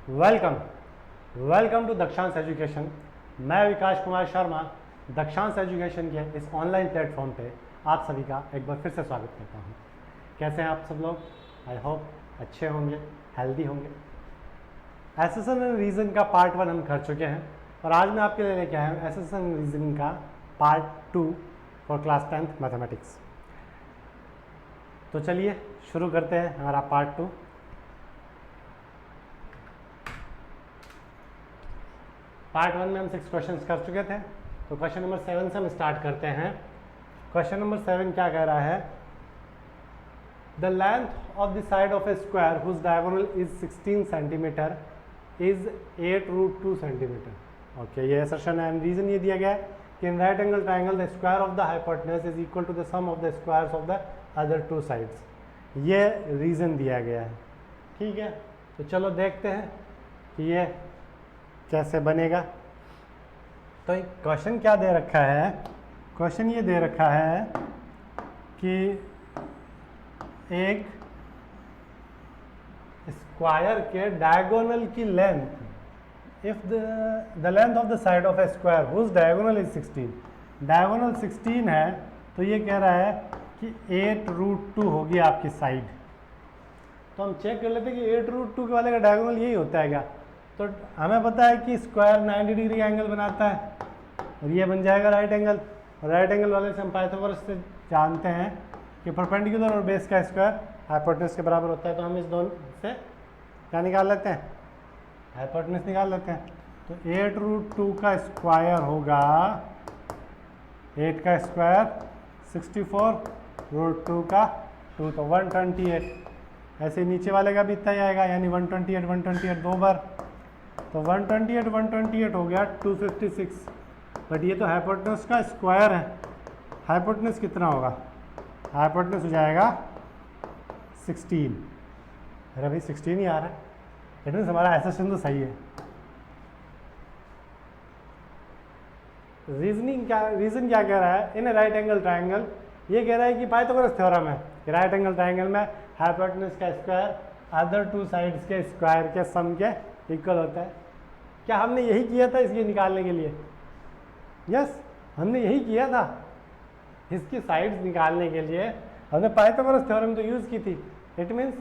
Welcome welcome to Dakshansh education. मैं Vikas Kumar Sharma Dakshansh education के इस ऑनलाइन प्लेटफॉर्म पे आप सभी का एक बार फिर से स्वागत करता हूँ। कैसे हैं आप सब लोग? आई होप अच्छे होंगे, हेल्दी होंगे। एसेसन एंड रीजन का पार्ट 1 हम कर चुके हैं और आज मैं आपके लिए लेके आया हूँ एसेसन एंड रीजन का part 2 for class 10th mathematics. तो चलिए शुरू करते हैं हमारा पार्ट 2। पार्ट 1 में हम 6 क्वेश्चंस कर चुके थे, तो क्वेश्चन नंबर 7 से हम स्टार्ट करते हैं। क्वेश्चन नंबर 7 क्या कह रहा है? The length of the side of a square whose diagonal is 16 centimetre is 8√2 centimetre. Okay, ये असर्शन है। रीजन ये दिया गया है कि in right angle triangle the square of the hypotenuse is equal to the sum of the squares of the other two sides. ये reason दिया गया है, ठीक है। तो चलो देखते हैं कि ये कैसे बनेगा। तो क्वेश्चन क्या दे रखा है? क्वेश्चन ये दे रखा है कि एक स्क्वायर के डायगोनल की length, if the length of the side of a square whose diagonal is 16, diagonal 16 है, तो ये कह रहा है कि 8√2 होगी आपकी साइड। तो हम चेक कर लेते हैं कि 8√2 के वाले का डायगोनल यही होता है क्या? तो हमें पता है कि स्क्वायर 90 डिग्री एंगल बनाता है और ये बन जाएगा राइट एंगल। और राइट एंगल वाले से हम पाइथागोरस से जानते हैं कि परपेंडिकुलर और बेस का स्क्वायर हाइपोटेन्यूज के बराबर होता है। तो हम इस दोनों से क्या निकाल लेते हैं? हाइपोटेन्यूज निकाल लेते हैं। तो 8√2 का स्क्वायर होगा 8 का स्क्वायर 64√2 का 2, तो 128। ऐसे नीचे वाले का भी इतना ही आएगा, यानी 128 दो बार, तो 128 हो गया 256। बट ये तो हाइपोटेन्यूज का स्क्वायर है। हाइपोटेन्यूज कितना होगा? हाइपोटेन्यूज हो जाएगा 16। अरे भाई 16 ही आ रहा है, इट मीन्स हमारा एसेशन तो सही है। रीजन क्या कह रहा है? इन ए राइट एंगल ट्राइंगल, ये कह रहा है कि पाइथागोरस थ्योरम है कि राइट एंगल ट्राइंगल में हाइपोटेन्यूज का स्क्वायर अदर टू साइड्स के स्क्वायर के सम के इक्वल होता है। क्या हमने यही किया था इसके निकालने के लिए? यस, हमने यही किया था। इसकी साइड्स निकालने के लिए हमने पाइथागोरस थ्योरम तो यूज की थी। It means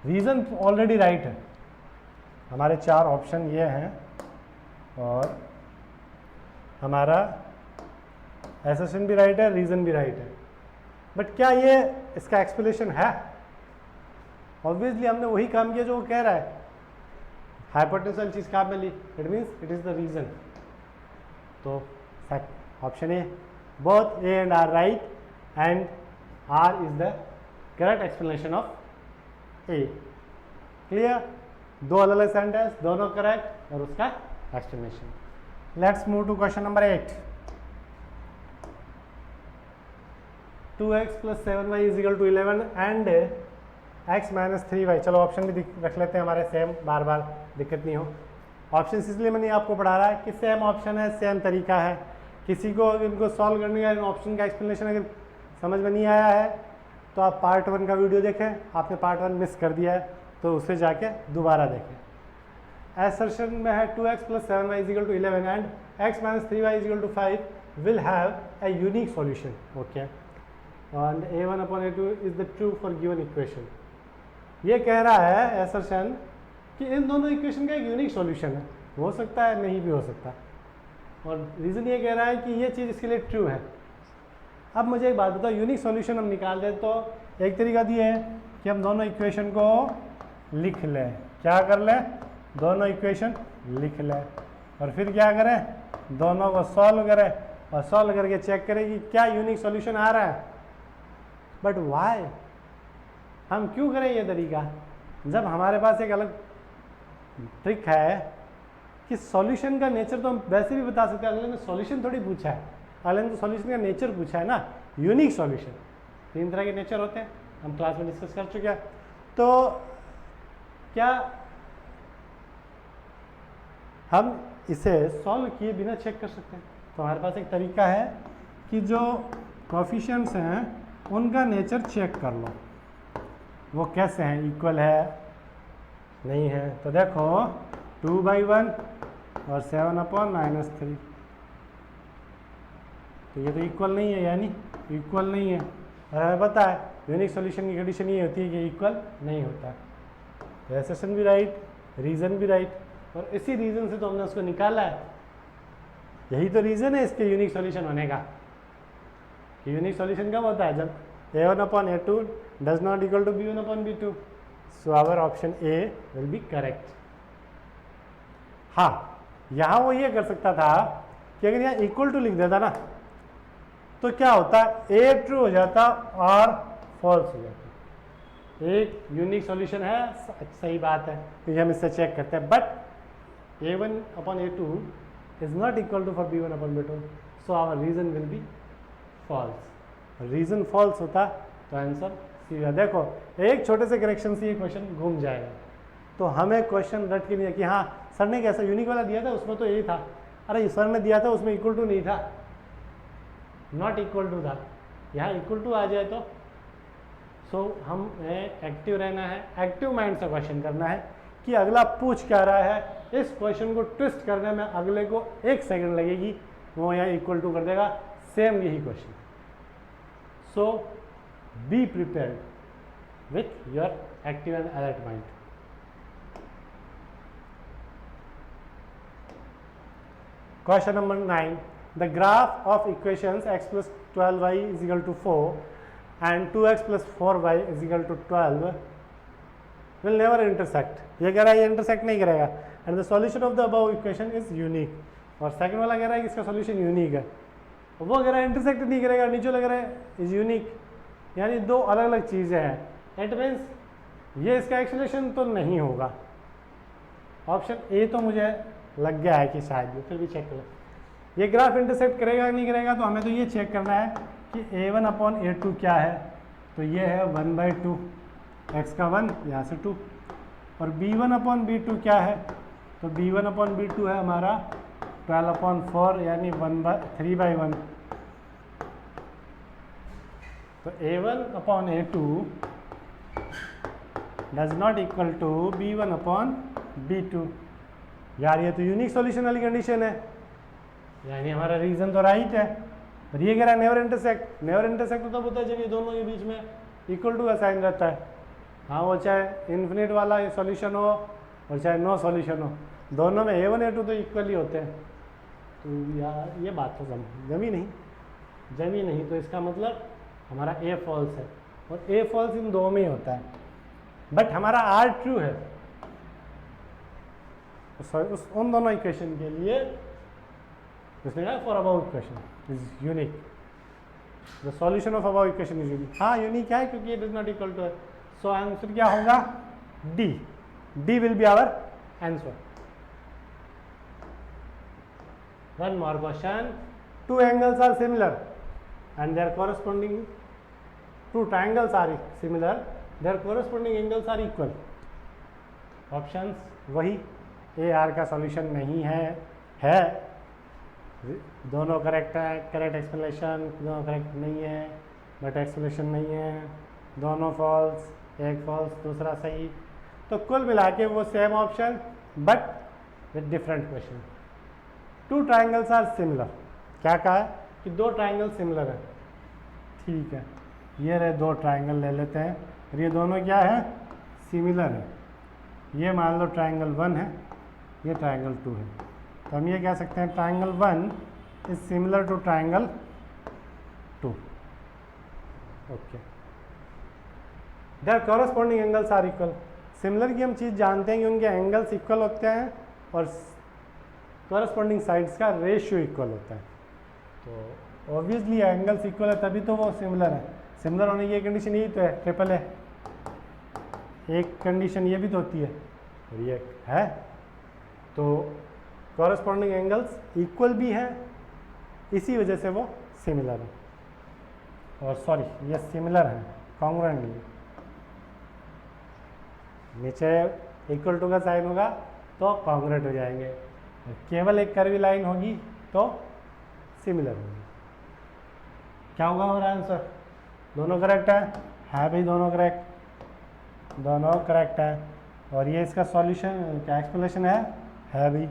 reason already right है। हमारे 4 ऑप्शन ये हैं और हमारा एसेशन भी राइट है, रीजन भी राइट है। बट क्या ये इसका एक्सप्लेनेशन है? ऑब्वियसली हमने वही काम किया जो वो कह रहा है। हाइपोटेन्यूज चीज कहाँ मिली? It means it is the reason. तो option A, both A and R right and R is the correct explanation of A. Clear? दो अलग अलग सेंटेंस, दोनों करेक्ट और उसका explanation. Let's move to question number 8। 2x + 7y = 11 and x - 3y। चलो option भी रख लेते हैं हमारे सेम, बार बार दिक्कत नहीं हो। ऑप्शन इसलिए मैंने आपको पढ़ा रहा है कि सेम ऑप्शन है, सेम तरीका है। किसी को इनको सॉल्व करने का, इन ऑप्शन का एक्सप्लेनेशन अगर समझ में नहीं आया है तो आप पार्ट 1 का वीडियो देखें। आपने पार्ट 1 मिस कर दिया है तो उसे जाके दोबारा देखें। एसर्शन में है 2x + 7y = 11 and x - 3y = 5 will have a unique solution. Okay, and a1/a2 is the true for given equation। ये कह रहा है assertion कि इन दोनों इक्वेशन का एक यूनिक सॉल्यूशन है। हो सकता है, नहीं भी हो सकता। और रीज़न ये कह रहा है कि ये चीज़ इसके लिए ट्रू है। अब मुझे एक बात बताओ, यूनिक सॉल्यूशन हम निकाल दें तो एक तरीका ये है कि हम दोनों इक्वेशन को लिख लें। क्या कर लें? दोनों इक्वेशन लिख लें और फिर क्या करें? दोनों को सॉल्व करें और सॉल्व करके चेक करें कि क्या यूनिक सॉल्यूशन आ रहा है। But why? हम क्यों करें ये तरीका जब हमारे पास एक अलग ट्रिक है कि सॉल्यूशन का नेचर तो हम वैसे भी बता सकते हैं। अगले ने सॉल्यूशन थोड़ी पूछा है, अगले ने तो सॉल्यूशन का नेचर पूछा है ना, यूनिक सॉल्यूशन। 3 तरह के नेचर होते हैं, हम क्लास में डिस्कस कर चुके हैं। तो क्या हम इसे सॉल्व किए बिना चेक कर सकते हैं? तो हमारे पास एक तरीका है कि जो कोएफिशिएंट्स हैं उनका नेचर चेक कर लो, वो कैसे हैं, इक्वल है नहीं है। तो देखो 2/1 और 7/-3, तो ये तो इक्वल नहीं है, यानी इक्वल नहीं है। और हमें पता है यूनिक सॉल्यूशन की कंडीशन ये होती है कि इक्वल नहीं होता। तो एसेशन भी राइट, रीज़न भी राइट, और इसी रीज़न से तो हमने उसको निकाला है। यही तो रीज़न है इसके यूनिक सॉल्यूशन होने का। कि यूनिक सॉल्यूशन कब होता है? जब a1/a2 does not equal to b1/b2। So our option A will be correct. हाँ, यहाँ वो ये कर सकता था कि अगर यहाँ इक्वल टू लिख देता ना तो क्या होता, ए ट्रू हो जाता और फॉल्स हो जाता। एक यूनिक सॉल्यूशन है, सही बात है, तो हम इससे चेक करते हैं। But a1/a2 is not equal to for b1/b2, so our reason will be false. Reason false होता तो आंसर सी है। देखो एक छोटे से करेक्शन से ये क्वेश्चन घूम जाएगा। तो हमें क्वेश्चन रट के नहीं है कि हाँ सर ने कैसा यूनिक वाला दिया था उसमें तो यही था, अरे सर ने दिया था उसमें इक्वल टू नहीं था, नॉट इक्वल टू था, यहाँ इक्वल टू आ जाए तो। सो हमें एक्टिव रहना है, एक्टिव माइंड से क्वेश्चन करना है कि अगला पूछ क्या रहा है। इस क्वेश्चन को ट्विस्ट करने में अगले को 1 सेकंड लगेगी, वो यहाँ इक्वल टू कर देगा, सेम यही question. So be prepared with your active and alert mind. Question number 9. The graph of equations x plus 12y is equal to 4 and 2x plus 4y is equal to 12 will never intersect. ये कह रहा है ये intersect नहीं करेगा। And the solution of the above equation is unique. और second वाला कह रहा है कि इसका सॉल्यूशन यूनिक है, और वो कह रहा है इंटरसेक्ट नहीं करेगा, नीचे लग रहा है इज यूनिक, यानी दो अलग अलग चीज़ें हैं। इट मीन्स ये इसका एक्सप्लेनेशन तो नहीं होगा। ऑप्शन ए तो मुझे लग गया है कि शायद, फिर भी चेक करें ये ग्राफ इंटरसेक्ट करेगा नहीं करेगा। तो हमें तो ये चेक करना है कि a1/a2 क्या है, तो ये है 1/2, x का 1 यहाँ से 2, और b1/b2 क्या है, तो b1/b2 है हमारा 12/4 यानी 3/1। तो a1/a2 does not equal to b1/b2। यार ये तो यूनिक सॉल्यूशन वाली कंडीशन है, यानी हमारा रीजन तो राइट है। और ये कह रहा है नेवर इंटरसेक्ट। नेवर इंटरसेक्ट तो होता है जब ये दोनों के बीच में इक्वल टू का साइन रहता है। हाँ, वो चाहे इन्फिनिट वाला सॉल्यूशन हो और चाहे नो सॉल्यूशन हो, दोनों में a1/a2 तो इक्वल ही होते हैं। तो यार ये बात तो जमी नहीं, तो इसका मतलब हमारा ए फॉल्स है, और ए फॉल्स इन दो में ही होता है। बट हमारा आर ट्रू है। उस उन दोनों इक्वेशन के लिए उसने कहा for above equation is unique, the solution of above equation is unique. हाँ यूनिक है क्योंकि it is not equal to है। सो आंसर क्या होगा? D. D will be our answer. One more question. Two angles are similar and their corresponding, two triangles are similar, their corresponding angles are equal. Options वही, A are का solution नहीं है दोनों correct है, correct explanation, दोनों correct नहीं है but explanation नहीं है, दोनों फॉल्स, एक फॉल्स दूसरा सही। तो कुल मिला के वो same option but with different question. Two triangles are similar, क्या कहा है कि दो ट्राइंगल सिमिलर है। ठीक है, ये रहे दो ट्राइंगल ले लेते हैं, और ये दोनों क्या है? सिमिलर है। ये मान लो ट्राइंगल 1 है, ये ट्राइंगल 2 है। तो हम ये कह सकते हैं triangle 1 is similar to triangle 2। Okay, their corresponding angles are equal. Similar की हम चीज़ जानते हैं कि उनके एंगल्स इक्वल होते हैं और कॉरेस्पॉन्डिंग साइड्स का रेशियो इक्वल होता है। तो ऑब्वियसली एंगल्स इक्वल है तभी तो वो सिमिलर है। सिमिलर होने की ये कंडीशन यही तो है, ट्रिपल है। एक कंडीशन ये भी तो होती है और ये है, तो कॉरेस्पॉन्डिंग एंगल्स इक्वल भी है, इसी वजह से वो सिमिलर है। और सॉरी, ये सिमिलर है, कॉन्ग्रुएंट नहीं। नीचे इक्वल टू का साइन होगा तो कॉन्ग्रुएंट हो जाएंगे, केवल एक कर्वी लाइन होगी तो सिमिलर होगी। क्या होगा हमारा आंसर? दोनों करेक्ट है भाई, दोनों करेक्ट, दोनों करेक्ट है। और ये इसका सॉल्यूशन क्या एक्सप्लेनेशन है भी।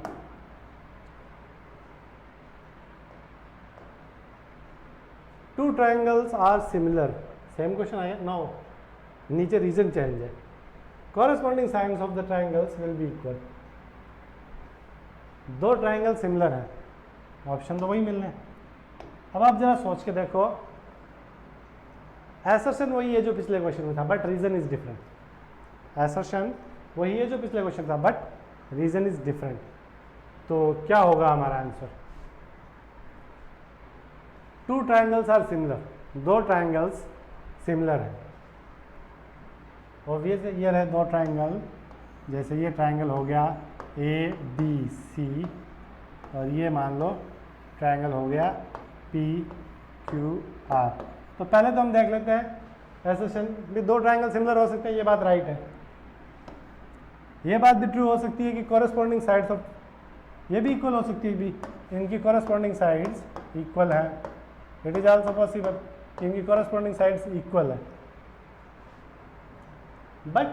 Two triangles are similar, same question आया नो, नीचे रीजन चेंज है। Corresponding sides of the triangles will be equal. दो ट्राइंगल सिमिलर हैं, ऑप्शन तो वही मिलने हैं। अब आप जरा सोच के देखो, एसर्शन वही है जो पिछले क्वेश्चन में था, but reason is different. Assertion वही है जो पिछले क्वेश्चन था, बट रीजन इज डिफरेंट। तो क्या होगा हमारा answer? Two triangles are similar, दो ट्राइंगल्स सिमिलर है। ऑब्वियस ये रहे दो ट्राइंगल, जैसे ये ट्राइंगल हो गया ए बी सी, और ये मान लो ट्राइंगल हो गया पी क्यू आर। तो पहले तो हम देख लेते हैं एसोसिएशन भी, दो ट्राइंगल सिमिलर हो सकते हैं, ये बात राइट है। ये बात भी ट्रू हो सकती है कि कॉरेस्पॉन्डिंग साइड्स ऑफ, ये भी इक्वल हो सकती है भी, इनकी कॉरेस्पॉन्डिंग साइड्स इक्वल है। इट इज आल्सो पॉसिबल कि इनकी कॉरेस्पॉन्डिंग साइड्स इक्वल है। बट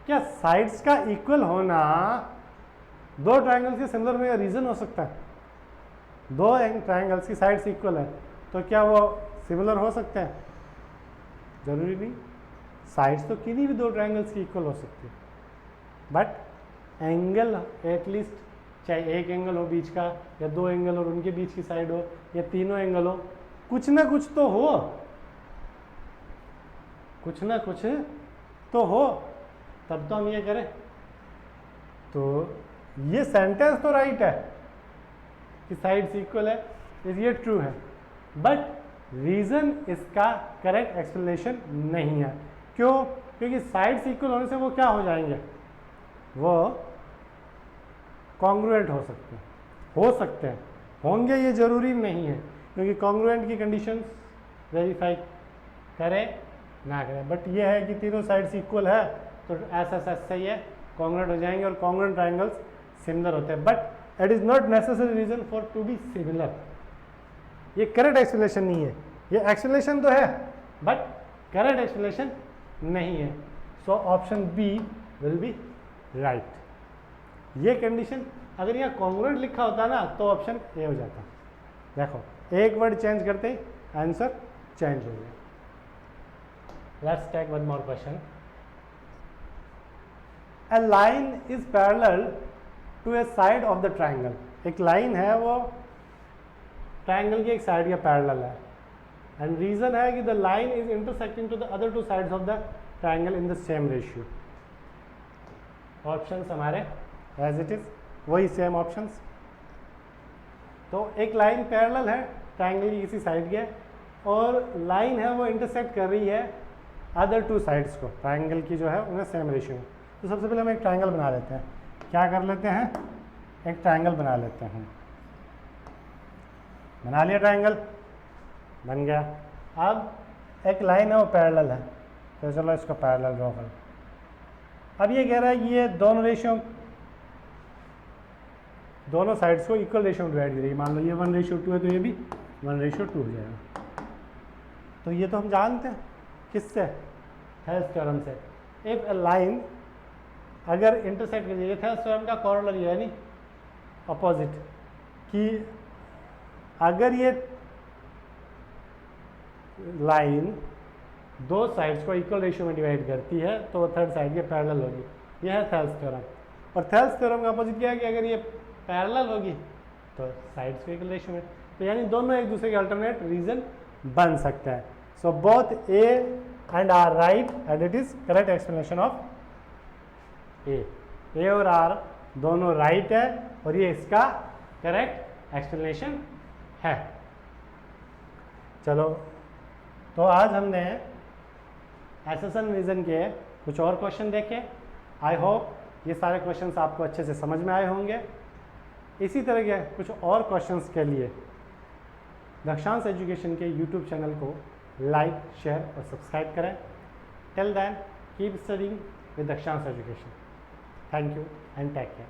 क्या साइड्स का इक्वल होना दो ट्राइंगल्स के सिमिलर में रीजन हो सकता है? दो ट्राइंगल्स की साइड्स इक्वल है तो क्या वो सिमिलर हो सकते हैं? जरूरी नहीं। साइड्स तो किसी भी दो ट्राइंगल्स की इक्वल हो सकती है, बट एंगल एटलीस्ट, चाहे एक एंगल हो बीच का, या दो एंगल और उनके बीच की साइड हो, या तीनों एंगल हो, कुछ ना कुछ तो हो, कुछ ना कुछ तो हो, तब तो हम ये करें। तो ये सेंटेंस तो राइट है कि साइड्स इक्वल है, ये ट्रू है, बट रीजन इसका करेक्ट एक्सप्लेनेशन नहीं है। क्यों? क्योंकि साइड्स इक्वल होने से वो क्या हो जाएंगे, वो कॉन्ग्रुएंट हो सकते हैं, होंगे ये जरूरी नहीं है, क्योंकि कॉन्ग्रुएंट की कंडीशंस वेरीफाई करें ना करें, बट ये है कि तीनों साइड्स इक्वल है तो ऐसा सही है, कॉन्ग्रुएंट हो जाएंगे, और कॉन्ग्रुएंट ट्राइंगल्स सिमिलर होते हैं। But it is not necessary reason for to be similar. ये करेक्ट एक्सप्लेनेशन नहीं है, ये एक्सप्लेनेशन तो है बट करेक्ट एक्सप्लेनेशन नहीं है। So option B will be right. ये कंडीशन अगर यहाँ कॉन्ग्रुएंट लिखा होता ना तो ऑप्शन ए हो जाता। देखो एक वर्ड चेंज करते ही आंसर चेंज हो गया। Let's take one more question. A line is parallel to a side of the triangle। एक लाइन है वो ट्राइंगल की एक साइड या पैरेलल है, एंड रीजन है कि the line is intersecting to the other two sides of the triangle in the same ratio. Options हमारे एज इट इज वही सेम ऑप्शंस। तो एक लाइन पैरेलल है ट्राइंगल की किसी साइड के, और लाइन है वो इंटरसेक्ट कर रही है अदर टू साइड्स को, ट्राइंगल की जो है उन्हें सेम रेशियो में। तो सबसे पहले हम एक ट्राइंगल बना लेते हैं। क्या कर लेते हैं? एक ट्राइंगल बना लेते हैं। बना लिया ट्राइंगल, बन गया। अब एक लाइन है वो पैरेलल है, तो चलो इसको पैरेलल ड्रॉ कर। अब ये कह रहा है कि ये दोनों रेशियो, दोनों साइड्स को इक्वल रेशियो में डिवाइड करेगी। मान लो ये 1:2 है तो ये भी 1:2 हो जाएगा। तो ये तो हम जानते हैं किससे, हेल्स थ्योरम से। इफ ए लाइन अगर इंटरसेक्ट कर जाएगी, हेल्स थ्योरम का कॉरोलरी है, नहीं अपोजिट, कि अगर ये लाइन दो साइड्स को इक्वल रेशियो में डिवाइड करती है तो वो थर्ड साइड के पैरेलल होगी। यह है थेल्स थ्योरम। और थेल्स थ्योरम का अपोजिट क्या है कि अगर ये पैरेलल होगी तो साइड्स को इक्वल रेशियो में, तो यानी दोनों एक दूसरे के अल्टरनेट रीजन बन सकते हैं। So both A and R right and it is correct explanation of A और आर दोनों राइट है और ये इसका करेक्ट एक्सप्लेनेशन है। चलो, तो आज हमने एसएसएन रीजन के कुछ और क्वेश्चन देखे। आई होप ये सारे क्वेश्चंस आपको अच्छे से समझ में आए होंगे। इसी तरह के कुछ और क्वेश्चंस के लिए दक्षांश एजुकेशन के यूट्यूब चैनल को लाइक, शेयर और सब्सक्राइब करें। Till then keep studying with Dakshansh education. Thank you and take care.